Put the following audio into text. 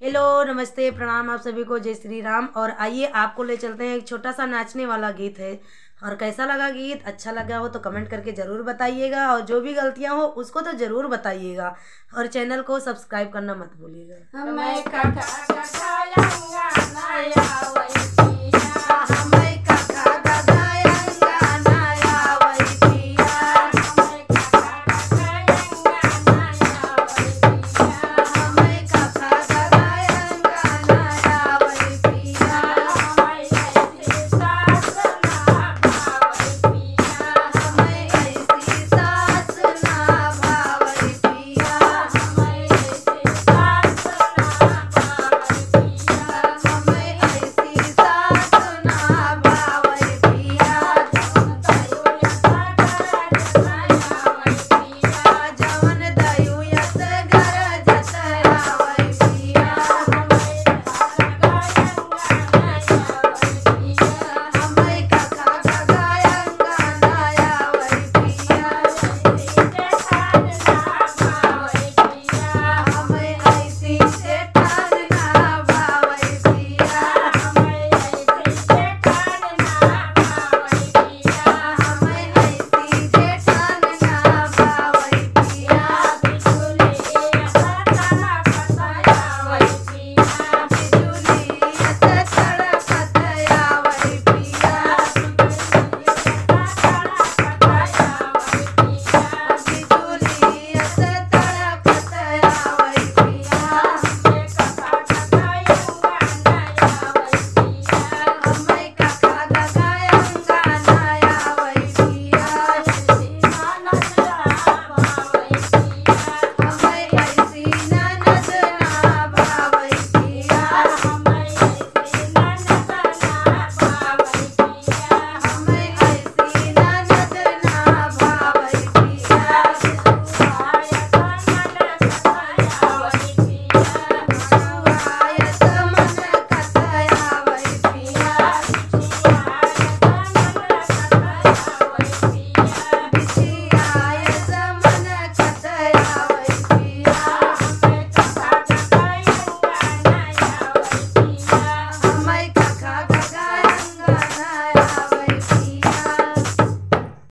Hello, नमस्ते, प्रणाम आप सभी को, जय श्री राम। और आइए आपको ले चलते हैं, एक छोटा सा नाचने वाला गीत है। और कैसा लगा गीत? अच्छा लगा हो तो कमेंट करके ज़रूर बताइएगा, और जो भी गलतियां हो उसको तो ज़रूर बताइएगा, और चैनल को सब्सक्राइब करना मत भूलिएगा। मैं